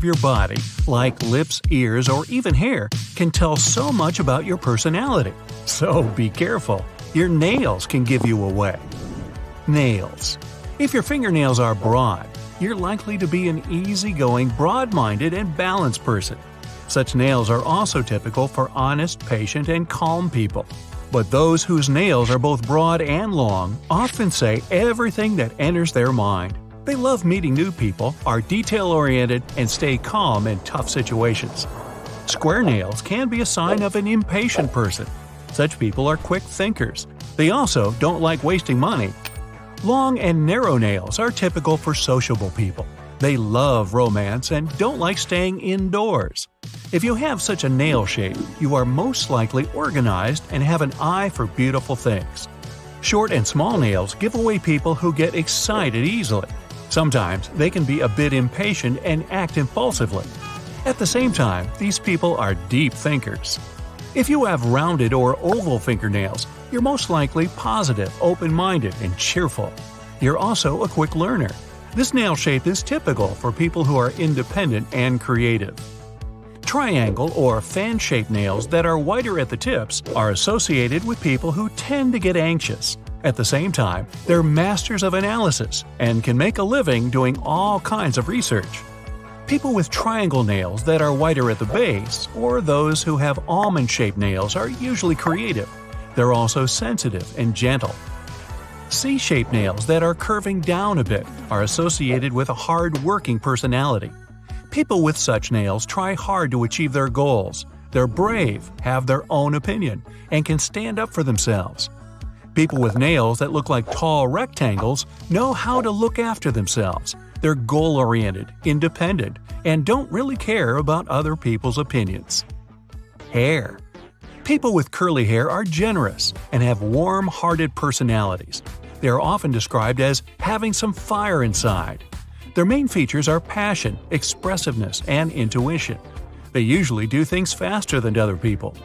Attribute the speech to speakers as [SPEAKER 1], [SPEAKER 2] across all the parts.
[SPEAKER 1] of your body, like lips, ears, or even hair, can tell so much about your personality. So be careful. Your nails can give you away. Nails. If your fingernails are broad, you're likely to be an easygoing, broad-minded, and balanced person. Such nails are also typical for honest, patient, and calm people. But those whose nails are both broad and long often say everything that enters their mind. They love meeting new people, are detail-oriented, and stay calm in tough situations. Square nails can be a sign of an impatient person. Such people are quick thinkers. They also don't like wasting money. Long and narrow nails are typical for sociable people. They love romance and don't like staying indoors. If you have such a nail shape, you are most likely organized and have an eye for beautiful things. Short and small nails give away people who get excited easily. Sometimes they can be a bit impatient and act impulsively. At the same time, these people are deep thinkers. If you have rounded or oval fingernails, you're most likely positive, open-minded, and cheerful. You're also a quick learner. This nail shape is typical for people who are independent and creative. Triangle or fan-shaped nails that are wider at the tips are associated with people who tend to get anxious. At the same time, they're masters of analysis and can make a living doing all kinds of research. People with triangle nails that are wider at the base, or those who have almond-shaped nails, are usually creative. They're also sensitive and gentle. C-shaped nails that are curving down a bit are associated with a hard-working personality. People with such nails try hard to achieve their goals. They're brave, have their own opinion, and can stand up for themselves. People with nails that look like tall rectangles know how to look after themselves. They're goal-oriented, independent, and don't really care about other people's opinions. Hair. People with curly hair are generous and have warm-hearted personalities. They are often described as having some fire inside. Their main features are passion, expressiveness, and intuition. They usually do things faster than other people.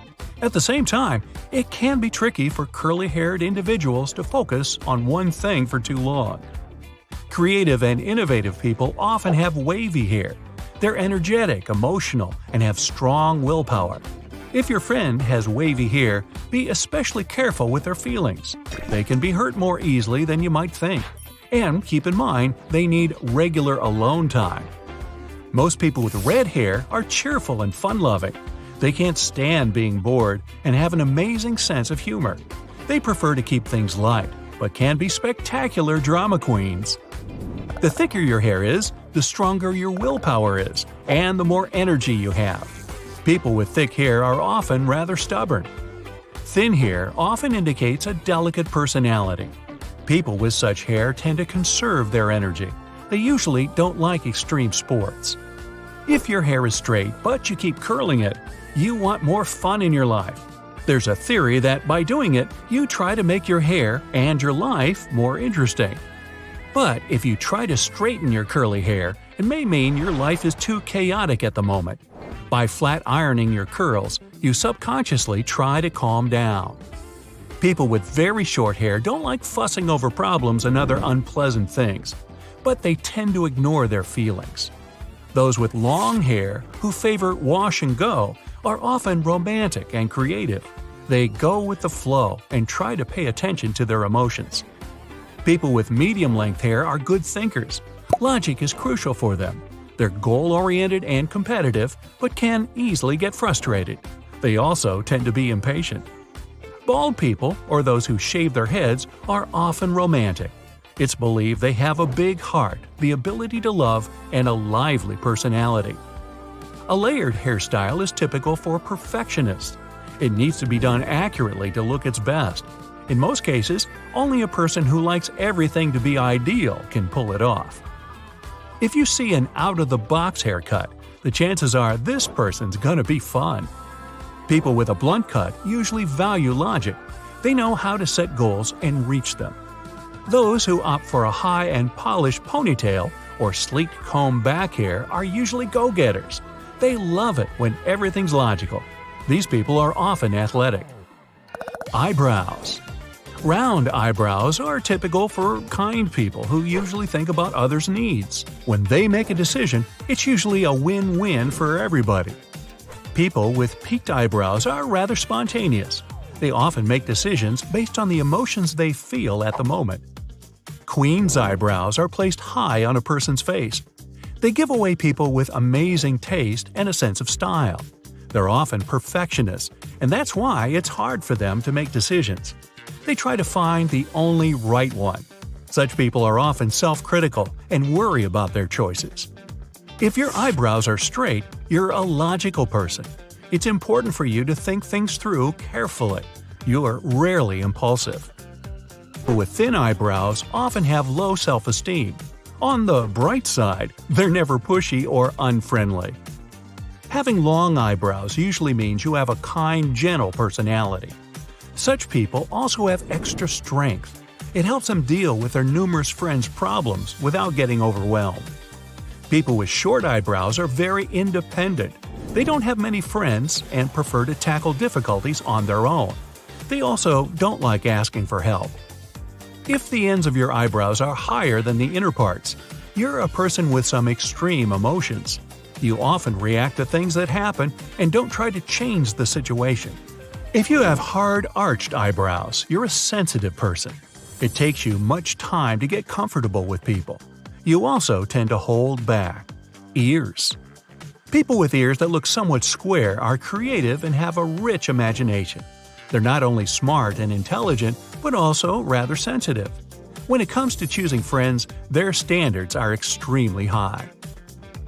[SPEAKER 1] At the same time, it can be tricky for curly-haired individuals to focus on one thing for too long. Creative and innovative people often have wavy hair. They're energetic, emotional, and have strong willpower. If your friend has wavy hair, be especially careful with their feelings. They can be hurt more easily than you might think. And keep in mind, they need regular alone time. Most people with red hair are cheerful and fun-loving. They can't stand being bored and have an amazing sense of humor. They prefer to keep things light, but can be spectacular drama queens. The thicker your hair is, the stronger your willpower is, and the more energy you have. People with thick hair are often rather stubborn. Thin hair often indicates a delicate personality. People with such hair tend to conserve their energy. They usually don't like extreme sports. If your hair is straight but you keep curling it, you want more fun in your life. There's a theory that by doing it, you try to make your hair and your life more interesting. But if you try to straighten your curly hair, it may mean your life is too chaotic at the moment. By flat ironing your curls, you subconsciously try to calm down. People with very short hair don't like fussing over problems and other unpleasant things, but they tend to ignore their feelings. Those with long hair, who favor wash and go, are often romantic and creative. They go with the flow and try to pay attention to their emotions. People with medium-length hair are good thinkers. Logic is crucial for them. They're goal-oriented and competitive, but can easily get frustrated. They also tend to be impatient. Bald people, or those who shave their heads, are often romantic. It's believed they have a big heart, the ability to love, and a lively personality. A layered hairstyle is typical for perfectionists. It needs to be done accurately to look its best. In most cases, only a person who likes everything to be ideal can pull it off. If you see an out-of-the-box haircut, the chances are this person's gonna be fun. People with a blunt cut usually value logic. They know how to set goals and reach them. Those who opt for a high and polished ponytail or sleek comb back hair are usually go-getters. They love it when everything's logical. These people are often athletic. Eyebrows. Round eyebrows are typical for kind people who usually think about others' needs. When they make a decision, it's usually a win-win for everybody. People with peaked eyebrows are rather spontaneous. They often make decisions based on the emotions they feel at the moment. Queen's eyebrows are placed high on a person's face. They give away people with amazing taste and a sense of style. They're often perfectionists, and that's why it's hard for them to make decisions. They try to find the only right one. Such people are often self-critical and worry about their choices. If your eyebrows are straight, you're a logical person. It's important for you to think things through carefully. You're rarely impulsive. People with thin eyebrows often have low self-esteem. On the bright side, they're never pushy or unfriendly. Having long eyebrows usually means you have a kind, gentle personality. Such people also have extra strength. It helps them deal with their numerous friends' problems without getting overwhelmed. People with short eyebrows are very independent. They don't have many friends and prefer to tackle difficulties on their own. They also don't like asking for help. If the ends of your eyebrows are higher than the inner parts, you're a person with some extreme emotions. You often react to things that happen and don't try to change the situation. If you have hard arched eyebrows, you're a sensitive person. It takes you much time to get comfortable with people. You also tend to hold back. Ears. People with ears that look somewhat square are creative and have a rich imagination. They're not only smart and intelligent, but also rather sensitive. When it comes to choosing friends, their standards are extremely high.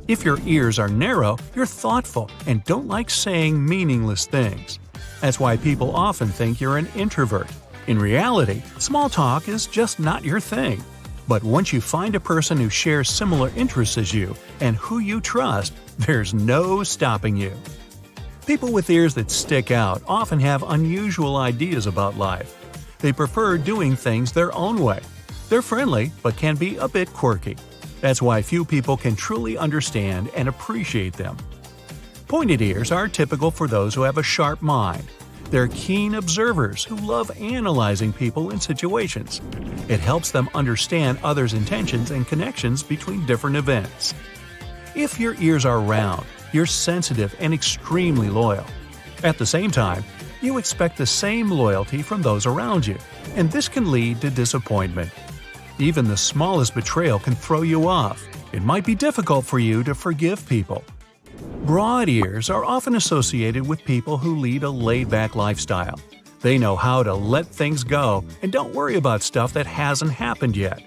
[SPEAKER 1] If your ears are narrow, you're thoughtful and don't like saying meaningless things. That's why people often think you're an introvert. In reality, small talk is just not your thing. But once you find a person who shares similar interests as you and who you trust, there's no stopping you. People with ears that stick out often have unusual ideas about life. They prefer doing things their own way. They're friendly, but can be a bit quirky. That's why few people can truly understand and appreciate them. Pointed ears are typical for those who have a sharp mind. They're keen observers who love analyzing people and situations. It helps them understand others' intentions and connections between different events. If your ears are round, you're sensitive and extremely loyal. At the same time, you expect the same loyalty from those around you, and this can lead to disappointment. Even the smallest betrayal can throw you off. It might be difficult for you to forgive people. Broad ears are often associated with people who lead a laid-back lifestyle. They know how to let things go and don't worry about stuff that hasn't happened yet.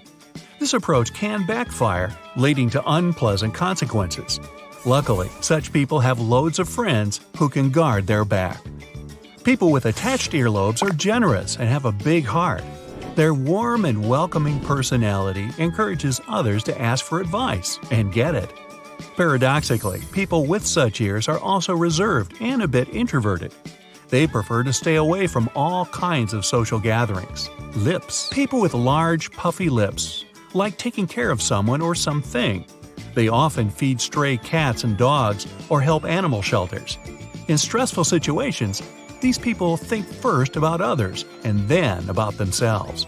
[SPEAKER 1] This approach can backfire, leading to unpleasant consequences. Luckily, such people have loads of friends who can guard their back. People with attached earlobes are generous and have a big heart. Their warm and welcoming personality encourages others to ask for advice and get it. Paradoxically, people with such ears are also reserved and a bit introverted. They prefer to stay away from all kinds of social gatherings. Lips. People with large, puffy lips like taking care of someone or something. They often feed stray cats and dogs or help animal shelters. In stressful situations, these people think first about others and then about themselves.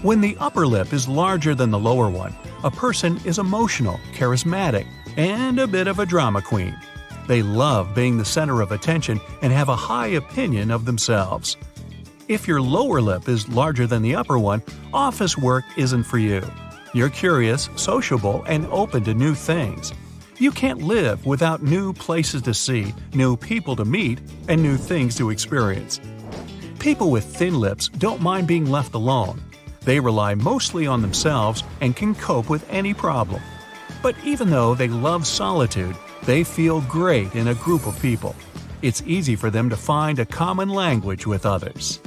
[SPEAKER 1] When the upper lip is larger than the lower one, a person is emotional, charismatic, and a bit of a drama queen. They love being the center of attention and have a high opinion of themselves. If your lower lip is larger than the upper one, office work isn't for you. You're curious, sociable, and open to new things. You can't live without new places to see, new people to meet, and new things to experience. People with thin lips don't mind being left alone. They rely mostly on themselves and can cope with any problem. But even though they love solitude, they feel great in a group of people. It's easy for them to find a common language with others.